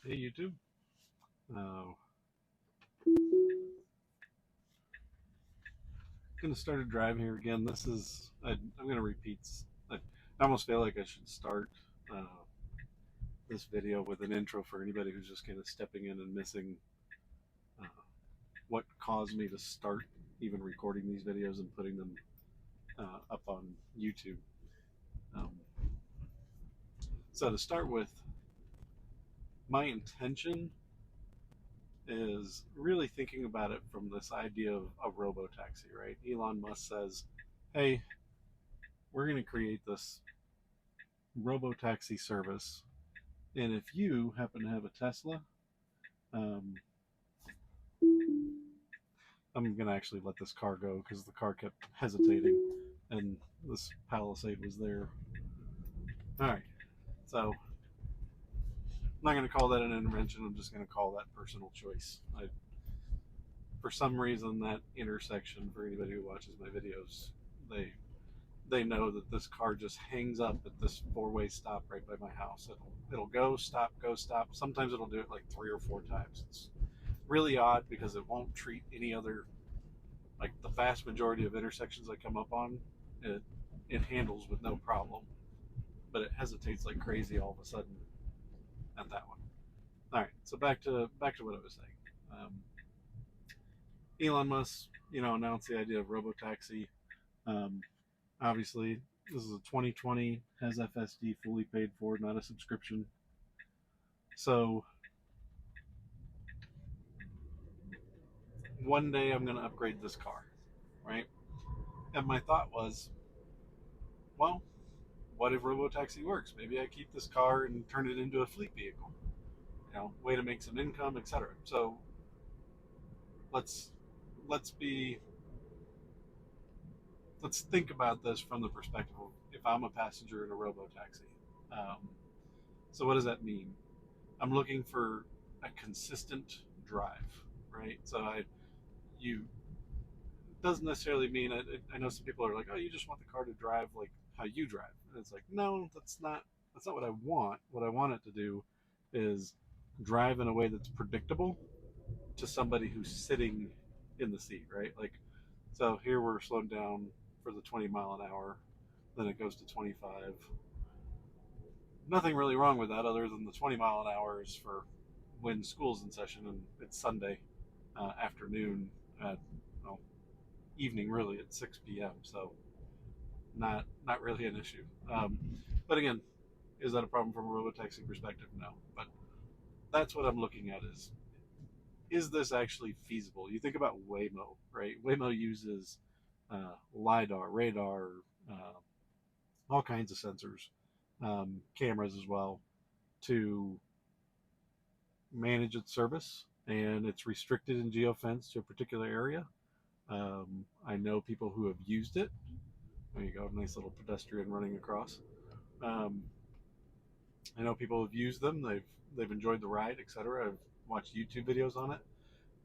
Hey YouTube. Gonna start a drive here again. I'm gonna repeat. I almost feel like I should start uh, this video with an intro for anybody who's just kind of stepping in and missing uh, what caused me to start even recording these videos and putting them up on YouTube. Um, so to start with, my intention is really thinking about it from this idea of a robo-taxi, right? Elon Musk says, "Hey, we're going to create this robo-taxi service. And if you happen to have a Tesla, um, I'm going to actually let this car go because the car kept hesitating and this Palisade was there. All right. So I'm not going to call that an intervention. I'm just going to call that personal choice. For some reason, that intersection, for anybody who watches my videos, they they know that this car just hangs up at this four-way stop right by my house. It'll go stop, go stop. Sometimes it'll do it like 3 or 4 times. It's really odd because it won't treat any other, like the vast majority of intersections I come up on, it it handles with no problem, but it hesitates like crazy all of a sudden at that one. All right, so back to what I was saying. Elon Musk, announced the idea of robotaxi. Um, Obviously, this is a 2020, has FSD fully paid for, not a subscription. So one day I'm going to upgrade this car, right? And my thought was, well, what if robotaxi works? Maybe I keep this car and turn it into a fleet vehicle. Way to make some income, etc. So let's let's be let's think about this from the perspective of if I'm a passenger in a robo taxi. Um, so what does that mean? I'm looking for a consistent drive, right? So you doesn't necessarily mean I know some people are like, oh, you just want the car to drive like how you drive, and it's like, no, that's not what I want. What I want it to do is drive in a way that's predictable to somebody who's sitting in the seat, right? Like, so here we're slowed down for the 20 mile an hour, then it goes to 25. Nothing really wrong with that other than the 20 mile an hour is for when school's in session and it's Sunday afternoon at, well, evening really at 6 p.m. So not really an issue. But again, is that a problem from a robotaxi perspective? No. But that's what I'm looking at is this actually feasible? You think about Waymo, right? Waymo uses LiDAR, radar, uh, all kinds of sensors, cameras as well, to manage its service, and it's restricted in geofence to a particular area. I know people who have used it. There you go, nice little pedestrian running across. Um, I know people have used them. They've enjoyed the ride, etc. I've watched YouTube videos on it,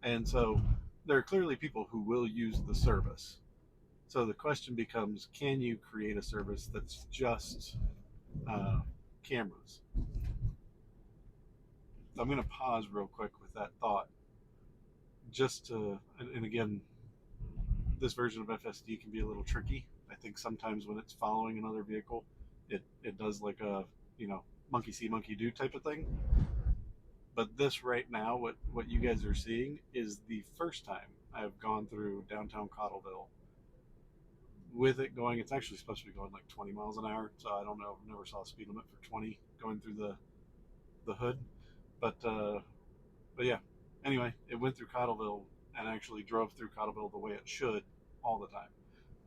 and so there are clearly people who will use the service. So the question becomes, can you create a service that's just uh, cameras? So I'm going to pause real quick with that thought, just to, and again, this version of FSD can be a little tricky. I think sometimes when it's following another vehicle, it does like a monkey see monkey do type of thing. But this right now, what you guys are seeing is the first time I've gone through downtown Cottleville with it going. It's actually supposed to be going like 20 miles an hour, so I don't know. I've never saw a speed limit for 20 going through the hood, but yeah. Anyway, it went through Cottleville and actually drove through Cottleville the way it should all the time.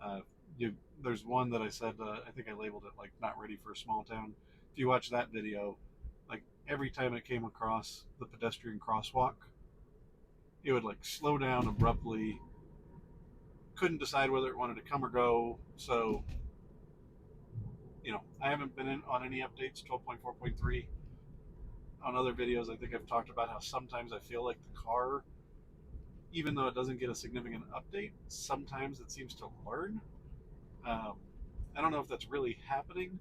Uh, you, there's one that I said, I think I labeled it like not ready for a small town. If you watch that video, like every time it came across the pedestrian crosswalk, it would like slow down abruptly. Couldn't decide whether it wanted to come or go. So, I haven't been in on any updates 12.4.3. On other videos, I think I've talked about how sometimes I feel like the car, even though it doesn't get a significant update, sometimes it seems to learn. Um, I don't know if that's really happening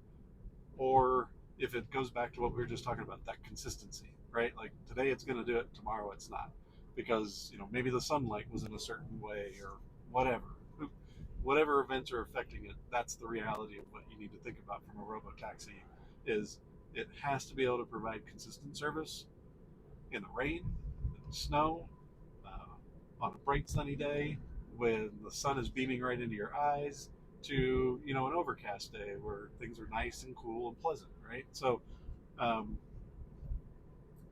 or if it goes back to what we were just talking about, that consistency, right? Like today it's going to do it, tomorrow it's not, because maybe the sunlight was in a certain way or whatever. Whatever events are affecting it, that's the reality of what you need to think about from a robo taxi. Is it has to be able to provide consistent service in the rain, in the snow, on a bright sunny day when the sun is beaming right into your eyes, to an overcast day where things are nice and cool and pleasant, right? So, um,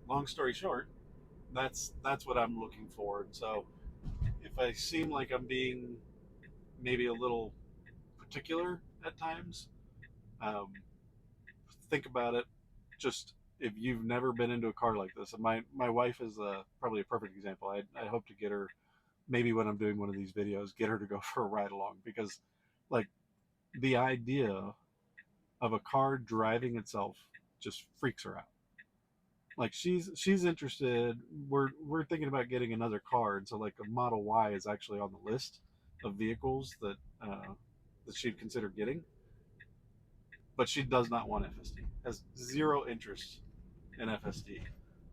long story short, that's what I'm looking for. And so, if I seem like I'm being maybe a little particular at times, um, think about it. Just if you've never been into a car like this, and my wife is probably a perfect example. I hope to get her, maybe when I'm doing one of these videos, get her to go for a ride along, because like the idea of a car driving itself just freaks her out. Like she's interested. We're thinking about getting another car, and so like a Model Y is actually on the list of vehicles that she'd consider getting. But she does not want FSD. Has zero interest in FSD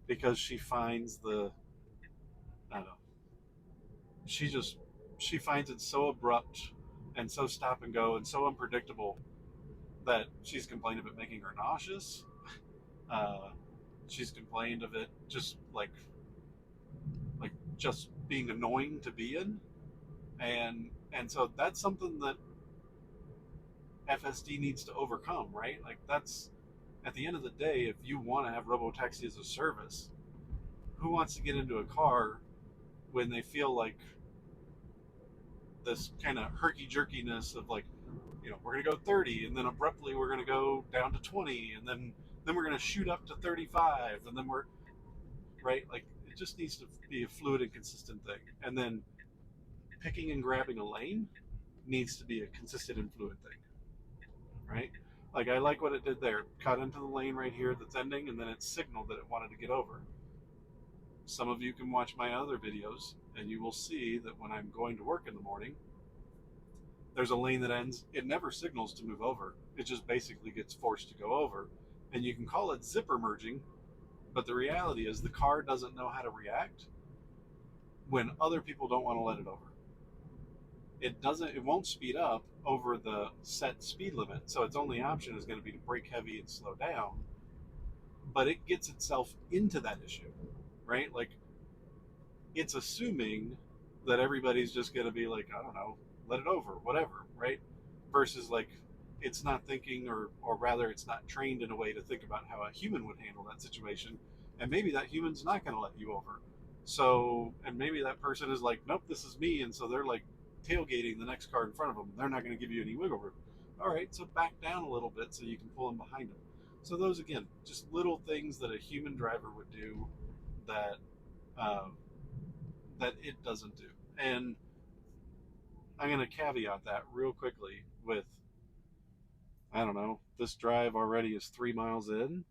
because she finds I don't know, she just she finds it so abrupt and so stop and go and so unpredictable that she's complained of it making her nauseous. Uh, she's complained of it just like just being annoying to be in, and so that's something that FSD needs to overcome, right? Like that's at the end of the day, if you want to have robotaxi as a service, who wants to get into a car when they feel like this kind of herky jerkiness of like, we're gonna go 30, and then abruptly we're gonna go down to 20, and then we're gonna shoot up to 35, and then we're right. Like it just needs to be a fluid and consistent thing, and then picking and grabbing a lane needs to be a consistent and fluid thing, right? Like I like what it did there. Cut into the lane right here that's ending, and then it signaled that it wanted to get over. Some of you can watch my other videos, and you will see that when I'm going to work in the morning, there's a lane that ends. It never signals to move over. It just basically gets forced to go over. And you can call it zipper merging, but the reality is the car doesn't know how to react when other people don't want to let it over. It won't speed up over the set speed limit. So its only option is going to be to brake heavy and slow down. But it gets itself into that issue, right? Like it's assuming that everybody's just going to be like, I don't know, let it over, whatever, right? Versus like it's not thinking, or rather it's not trained in a way to think about how a human would handle that situation, and maybe that human's not going to let you over. So, and maybe that person is like, nope, this is me, and so they're like tailgating the next car in front of them. They're not going to give you any wiggle room. All right, so back down a little bit so you can pull them behind them. So those again, just little things that a human driver would do that um, that it doesn't do. And I'm going to caveat that real quickly with, I don't know, this drive already is 3 miles in.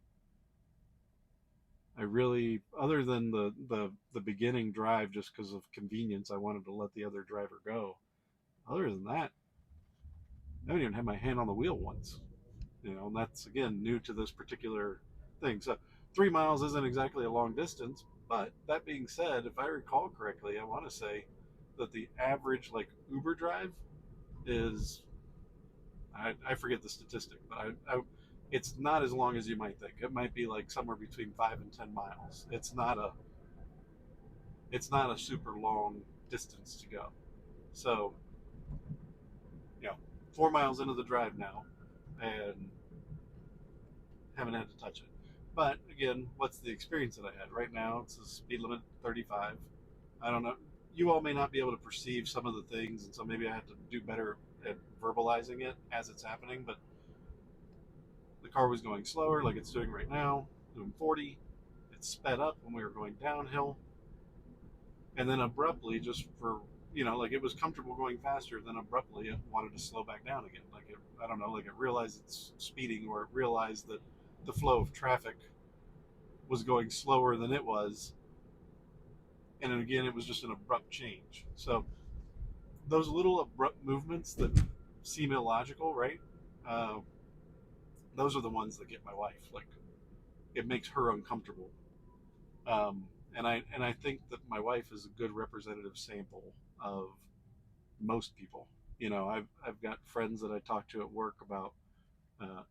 I really, other than the beginning drive, just because of convenience, I wanted to let the other driver go. Other than that, I haven't even had my hand on the wheel once. And that's again new to this particular thing. So 3 miles isn't exactly a long distance, but that being said, if I recall correctly, I want to say that the average like Uber drive is, I forget the statistic, but it's not as long as you might think. It might be like somewhere between 5 and 10 miles. It's not a super long distance to go. So, you know, 4 miles into the drive now, and haven't had to touch it. But again, what's the experience that I had? Right now, it's a speed limit 35. I don't know. You all may not be able to perceive some of the things, and so maybe I have to do better at verbalizing it as it's happening. But the car was going slower, like it's doing right now, doing 40. It sped up when we were going downhill, and then abruptly, just for like it was comfortable going faster. Then abruptly, it wanted to slow back down again. Like I don't know, like it realized it's speeding, or it realized that the flow of traffic was going slower than it was, and then again, it was just an abrupt change. So those little abrupt movements that seem illogical, right? Uh, those are the ones that get my wife. Like, it makes her uncomfortable. Um, and I think that my wife is a good representative sample of most people. I've got friends that I talk to at work about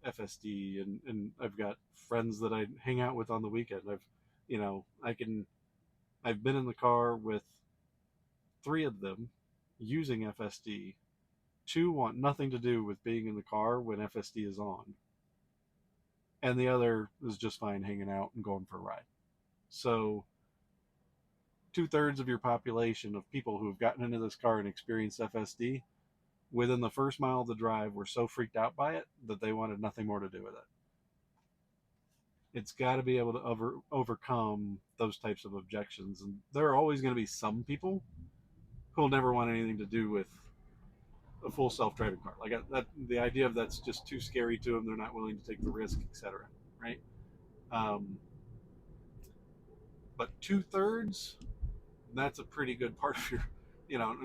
FSD, and I've got friends that I hang out with on the weekend. I've been in the car with three of them using FSD. Two want nothing to do with being in the car when FSD is on, and the other is just fine hanging out and going for a ride. So, two-thirds of your population of people who have gotten into this car and experienced FSD within the first mile of the drive were so freaked out by it that they wanted nothing more to do with it. It's got to be able to overcome those types of objections, and there are always going to be some people who'll never want anything to do with a full self-driving car. Like the idea of that's just too scary to them. They're not willing to take the risk, etc. Right? Um, but two-thirds, that's a pretty good part of your,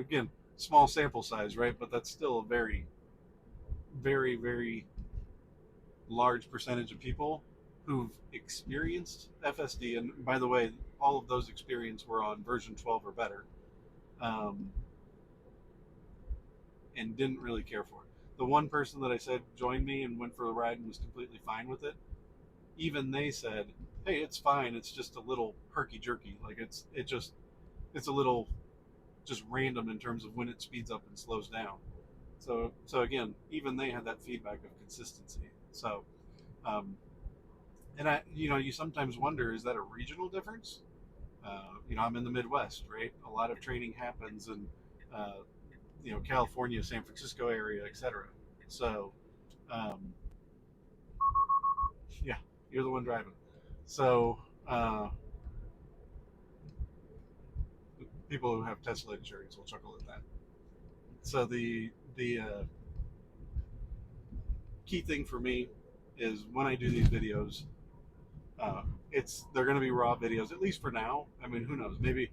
again, small sample size, right? But that's still a very, very, very large percentage of people who've experienced FSD. And by the way, all of those experiences were on version 12 or better, um, and didn't really care for it. The one person that I said joined me and went for the ride and was completely fine with it, even they said, "Hey, it's fine. It's just a little herky jerky. Like it's a little just random in terms of when it speeds up and slows down." So again, even they had that feedback of consistency. So, and you sometimes wonder, is that a regional difference? I'm in the Midwest, right? A lot of training happens in, California, San Francisco area, etc. So, um, yeah, you're the one driving. So, uh, people who have Tesla insurance will chuckle at that. So the key thing for me is when I do these videos, they're going to be raw videos, at least for now. I mean, who knows? Maybe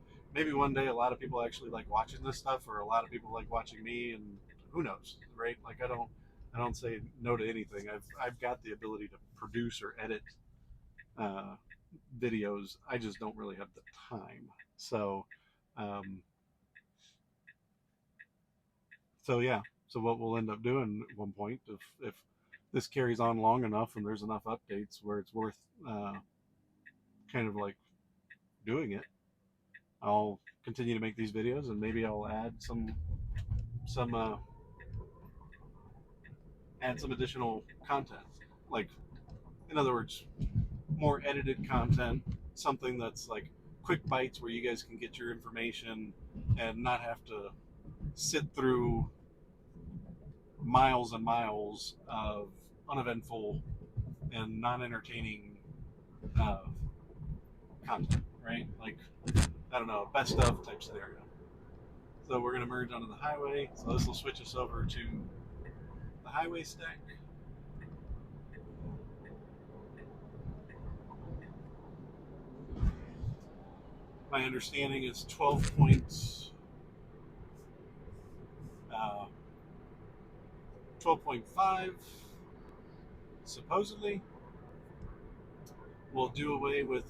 one day a lot of people actually like watching this stuff, or a lot of people like watching me, and who knows, right? Like I don't say no to anything. I've got the ability to produce or edit uh, videos. I just don't really have the time. So, um, so yeah. So what we'll end up doing at one point, if this carries on long enough and there's enough updates where it's worth kind of like doing it, I'll continue to make these videos, and maybe I'll some add some additional content. Like, in other words, more edited content, something that's like quick bites where you guys can get your information and not have to sit through miles and miles of uneventful and non-entertaining uh, content, right? Like, I don't know, best of type scenario. So we're going to merge onto the highway. So this will switch us over to the highway stack. My understanding is 12.5 supposedly will do away with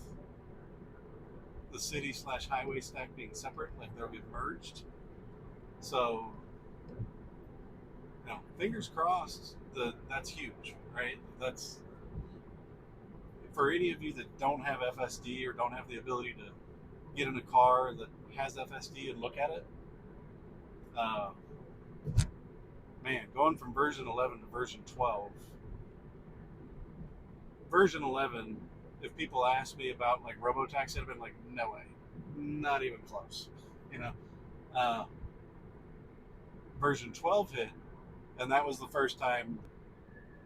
the city slash highway stack being separate, like they'll get merged. So, fingers crossed that's huge, right? That's for any of you that don't have FSD or don't have the ability to get in a car that has FSD and look at it. Uh, Man, going from version 11 to version 12. Version 11, if people asked me about like robotaxi, I'd have been like, no way, not even close. You know, uh, version 12 hit, and that was the first time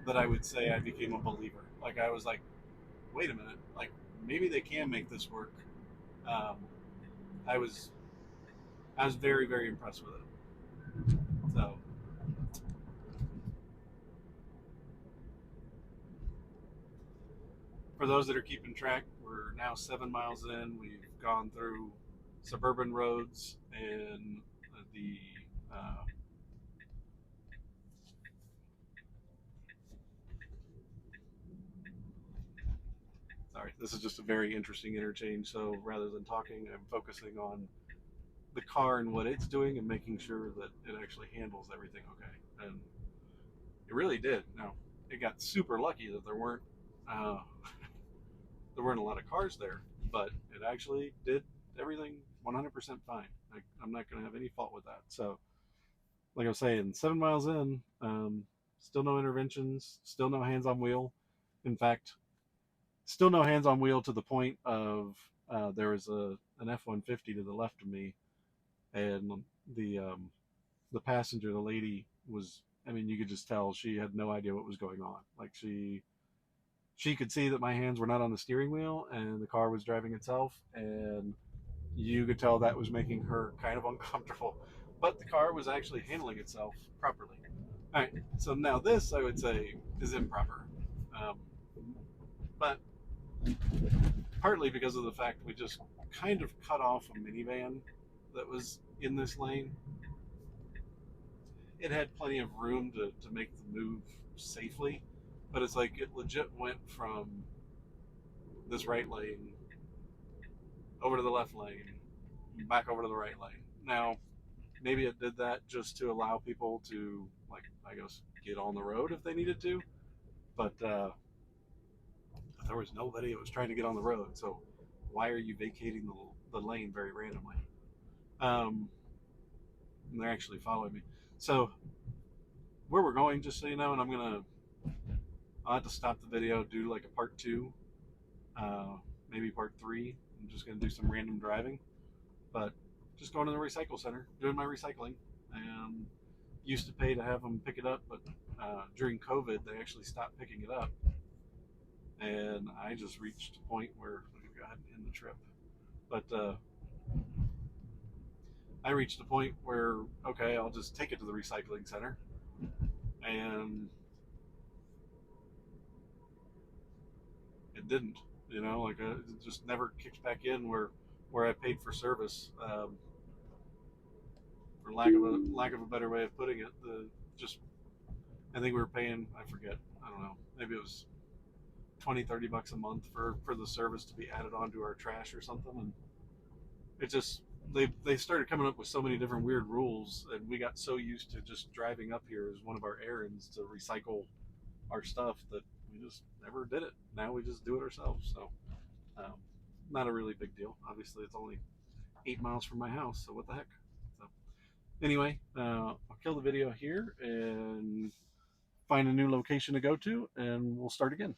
that I would say I became a believer. Like I was like, wait a minute, like maybe they can make this work. Um, I was very, very impressed with it. So for those that are keeping track, we're now 7 miles in. We've gone through suburban roads and the uh, Sorry, this is just a very interesting interchange. So rather than talking, I'm focusing on the car and what it's doing and making sure that it actually handles everything okay. And it really did. Now, it got super lucky that uh, there weren't a lot of cars there, but it actually did everything 100% fine. I'm not going to have any fault with that. So, like I was saying, 7 miles in, still no interventions, still no hands on wheel. In fact, still no hands on wheel to the point of there was an F-150 to the left of me, and the passenger, the lady, was. I mean, you could just tell she had no idea what was going on. Like she could see that my hands were not on the steering wheel and the car was driving itself, and you could tell that was making her kind of uncomfortable. But the car was actually handling itself properly. All right, so now this I would say is improper, um, but partly because of the fact we just kind of cut off a minivan that was in this lane. It had plenty of room to make the move safely, but it's like it legit went from this right lane over to the left lane, back over to the right lane. Now, maybe it did that just to allow people to, like, I guess, get on the road if they needed to, but there was nobody that was trying to get on the road, so why are you vacating the lane very randomly? Um, and they're actually following me. So, where we're going, just so you know, and I'll have to stop the video, do like a part two, maybe part three. I'm just gonna do some random driving, but just going to the recycle center, doing my recycling, and used to pay to have them pick it up, but during COVID they actually stopped picking it up, and I just reached a point where we've got in the trip, but I reached a point where okay, I'll just take it to the recycling center, and it didn't, like it just never kicks back in where I paid for service. For lack of a better way of putting it, the just I think we were paying, I forget, I don't know, maybe it was 20-30 bucks a month for the service to be added onto our trash or something, and it just they started coming up with so many different weird rules, and we got so used to just driving up here as one of our errands to recycle our stuff that we just never did it. Now we just do it ourselves. So um, not a really big deal. Obviously, it's only 8 miles from my house, so what the heck. So anyway, I'll kill the video here and find a new location to go to, and we'll start again.